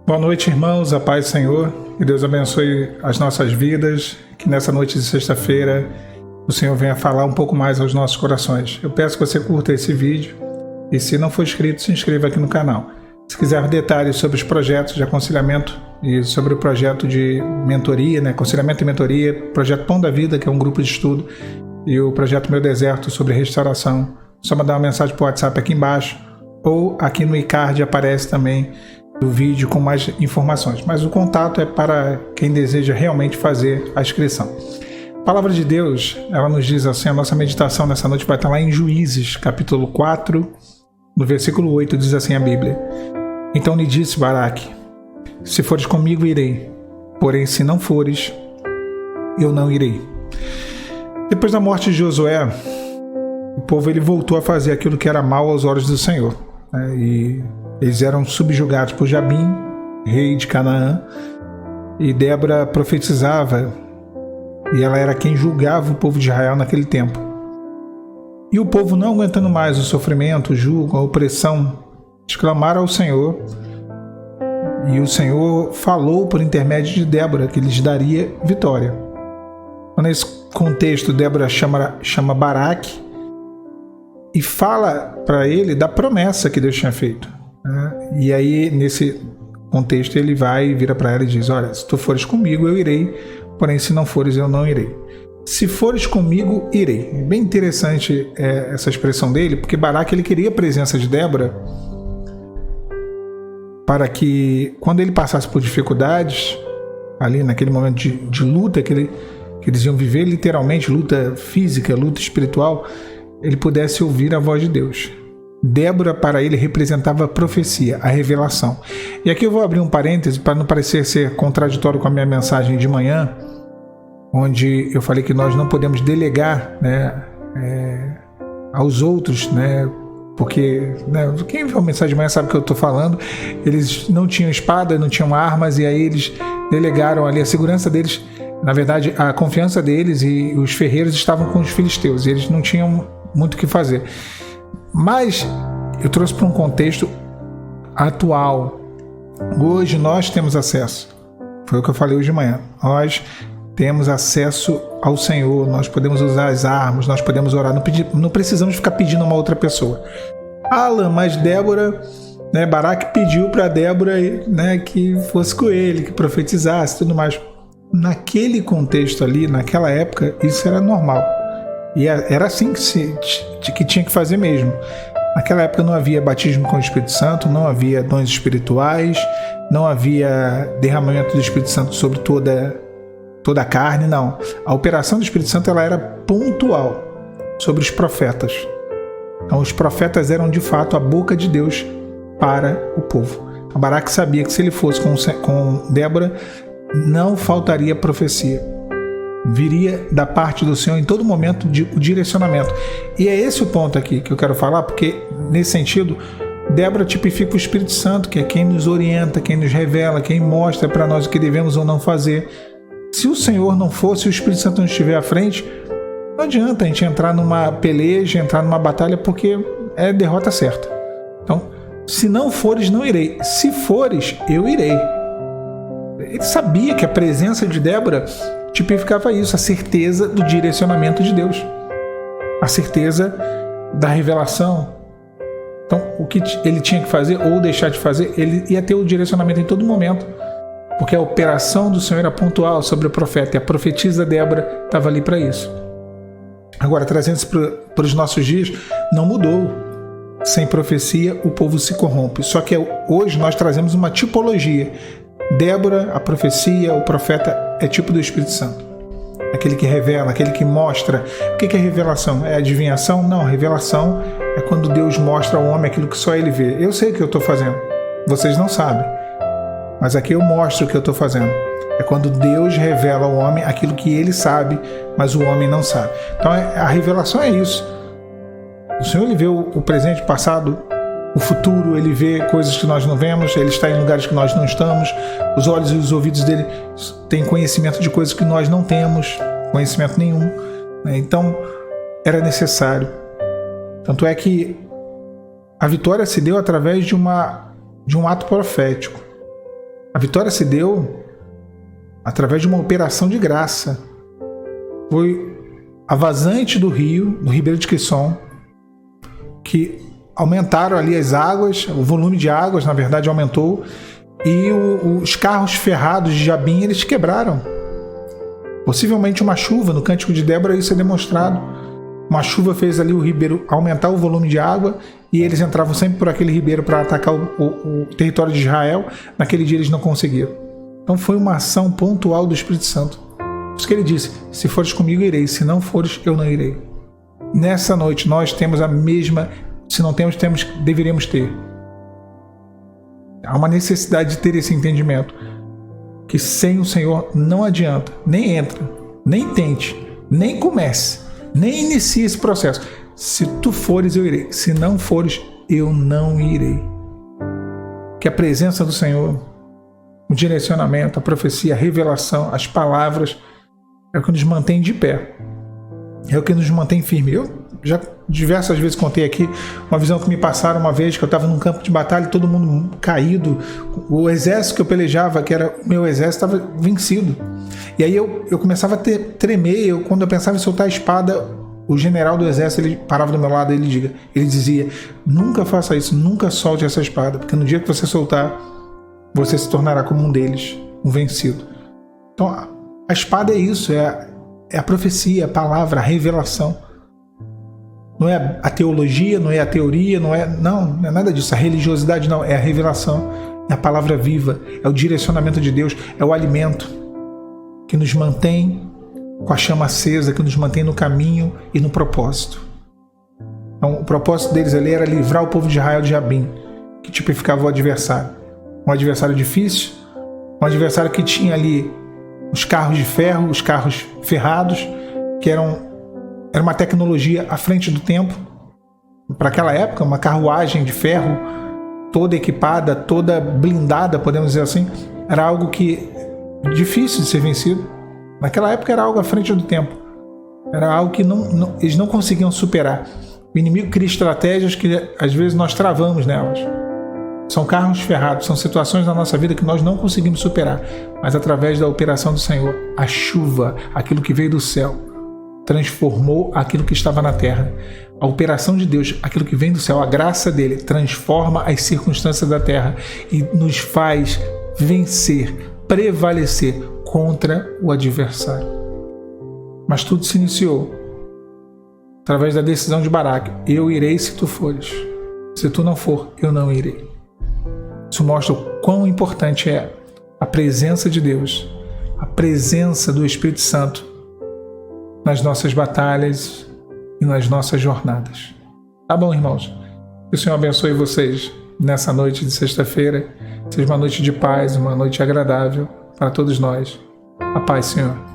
Boa noite, irmãos, a paz do Senhor, que Deus abençoe as nossas vidas, que nessa noite de sexta-feira o Senhor venha falar um pouco mais aos nossos corações. Eu peço que você curta esse vídeo e, se não for inscrito, se inscreva aqui no canal. Se quiser detalhes sobre os projetos de aconselhamento e sobre o projeto de mentoria, aconselhamento e mentoria, projeto Pão da Vida, que é um grupo de estudo, e o projeto Meu Deserto sobre restauração, só mandar uma mensagem para o WhatsApp aqui embaixo, ou aqui no iCard aparece também do vídeo com mais informações, mas o contato é para quem deseja realmente fazer a inscrição. A palavra de Deus, ela nos diz assim, a nossa meditação nessa noite vai estar lá em Juízes, capítulo 4, no versículo 8, diz assim a Bíblia: Então lhe disse Baraque: Se fores comigo, irei, porém se não fores, eu não irei. Depois da morte de Josué, o povo ele voltou a fazer aquilo que era mal aos olhos do Senhor, e eles eram subjugados por Jabim, rei de Canaã, e Débora profetizava, e ela era quem julgava o povo de Israel naquele tempo. E o povo, não aguentando mais o sofrimento, o jugo, a opressão, exclamaram ao Senhor, e o Senhor falou por intermédio de Débora que lhes daria vitória. Nesse contexto, Débora chama Baraque e fala para ele da promessa que Deus tinha feito. E aí, nesse contexto, ele vai e vira para ela e diz: Olha, se tu fores comigo, eu irei, porém se não fores, eu não irei. Se fores comigo, irei. É bem interessante essa expressão dele, porque Baraque ele queria a presença de Débora para que, quando ele passasse por dificuldades, ali naquele momento de luta que eles iam viver, literalmente, luta física, luta espiritual, ele pudesse ouvir a voz de Deus. Débora, para ele, representava a profecia, a revelação. E aqui eu vou abrir um parêntese para não parecer ser contraditório com a minha mensagem de manhã, onde eu falei que nós não podemos delegar aos outros, porque quem viu a mensagem de manhã sabe o que eu estou falando. Eles não tinham espada, não tinham armas, e aí eles delegaram ali a segurança deles. Na verdade, a confiança deles, e os ferreiros estavam com os filisteus, e eles não tinham muito o que fazer. Mas eu trouxe para um contexto atual. Hoje nós temos acesso. Foi o que eu falei hoje de manhã. Nós temos acesso ao Senhor. Nós podemos usar as armas. Nós podemos orar. Não precisamos ficar pedindo a uma outra pessoa. Alan, mas Débora, Baraque pediu para Débora que fosse com ele, que profetizasse, tudo mais. Naquele contexto ali, naquela época, isso era normal. E era assim que tinha que fazer mesmo. Naquela época não havia batismo com o Espírito Santo, não havia dons espirituais, não havia derramamento do Espírito Santo sobre toda a carne, não. A operação do Espírito Santo ela era pontual sobre os profetas. Então os profetas eram de fato a boca de Deus para o povo. Baraque sabia que se ele fosse com Débora, não faltaria profecia. Viria da parte do Senhor em todo momento o direcionamento. E é esse o ponto aqui que eu quero falar, porque nesse sentido, Débora tipifica o Espírito Santo, que é quem nos orienta, quem nos revela, quem mostra para nós o que devemos ou não fazer. Se o Senhor não for, se o Espírito Santo não estiver à frente, não adianta a gente entrar numa peleja, entrar numa batalha, porque é derrota certa. Então, se não fores, não irei. Se fores, eu irei. Ele sabia que a presença de Débora tipificava isso, a certeza do direcionamento de Deus, a certeza da revelação. Então, o que ele tinha que fazer ou deixar de fazer, ele ia ter o direcionamento em todo momento, porque a operação do Senhor era pontual sobre o profeta, e a profetisa Débora estava ali para isso. Agora, trazendo isso para os nossos dias, não mudou. Sem profecia, o povo se corrompe. Só que hoje nós trazemos uma tipologia. Débora, a profecia, o profeta é tipo do Espírito Santo. Aquele que revela, aquele que mostra. O que é revelação? É adivinhação? Não, revelação é quando Deus mostra ao homem aquilo que só ele vê. Eu sei o que eu estou fazendo, vocês não sabem, mas aqui eu mostro o que eu estou fazendo. É quando Deus revela ao homem aquilo que ele sabe, mas o homem não sabe. Então a revelação é isso. O Senhor ele vê o presente, o passado, o futuro, ele vê coisas que nós não vemos, ele está em lugares que nós não estamos, os olhos e os ouvidos dele têm conhecimento de coisas que nós não temos, conhecimento nenhum. Então, era necessário. Tanto é que a vitória se deu através de um ato profético. A vitória se deu através de uma operação de graça. Foi a vazante do rio, do Ribeiro de Quisson, que aumentaram ali as águas, o volume de águas, na verdade, aumentou, e os carros ferrados de Jabim, eles quebraram. Possivelmente uma chuva, no Cântico de Débora isso é demonstrado. Uma chuva fez ali o ribeiro aumentar o volume de água e eles entravam sempre por aquele ribeiro para atacar o território de Israel. Naquele dia eles não conseguiram. Então foi uma ação pontual do Espírito Santo. Por isso que ele disse: se fores comigo, irei. Se não fores, eu não irei. Nessa noite nós temos a mesma... Se não temos, deveríamos ter. Há uma necessidade de ter esse entendimento. Que sem o Senhor não adianta. Nem entra, nem tente, nem comece, nem inicie esse processo. Se tu fores, eu irei. Se não fores, eu não irei. Que a presença do Senhor, o direcionamento, a profecia, a revelação, as palavras, é o que nos mantém de pé. É o que nos mantém firme. Eu já diversas vezes contei aqui uma visão que me passaram uma vez, que eu estava num campo de batalha, todo mundo caído, o exército que eu pelejava, que era o meu exército, estava vencido. E aí eu começava a tremer, quando eu pensava em soltar a espada, o general do exército, ele parava do meu lado e ele dizia: nunca faça isso, nunca solte essa espada, porque no dia que você soltar, você se tornará como um deles, um vencido. Então a espada é isso, é a profecia, a palavra, a revelação. Não é a teologia, não é a teoria, não é nada disso. A religiosidade não, é a revelação, é a palavra viva, é o direcionamento de Deus, é o alimento que nos mantém com a chama acesa, que nos mantém no caminho e no propósito. Então, o propósito deles ali era livrar o povo de Israel de Jabim, que tipificava o adversário. Um adversário difícil, um adversário que tinha ali os carros de ferro, os carros ferrados, que era uma tecnologia à frente do tempo. Para aquela época, uma carruagem de ferro, toda equipada, toda blindada, podemos dizer assim, era algo que difícil de ser vencido. Naquela época era algo à frente do tempo. Era algo que eles não conseguiam superar. O inimigo cria estratégias que às vezes nós travamos nelas. São carros ferrados, são situações na nossa vida que nós não conseguimos superar. Mas através da operação do Senhor, a chuva, aquilo que veio do céu, transformou aquilo que estava na terra. A operação de Deus, aquilo que vem do céu, a graça dele, transforma as circunstâncias da terra e nos faz vencer, prevalecer contra o adversário. Mas tudo se iniciou através da decisão de Baraque: eu irei se tu fores. Se tu não for, eu não irei. Isso mostra o quão importante é a presença de Deus, a presença do Espírito Santo nas nossas batalhas e nas nossas jornadas. Tá bom, irmãos? Que o Senhor abençoe vocês nessa noite de sexta-feira. Seja uma noite de paz, uma noite agradável para todos nós. A paz, Senhor.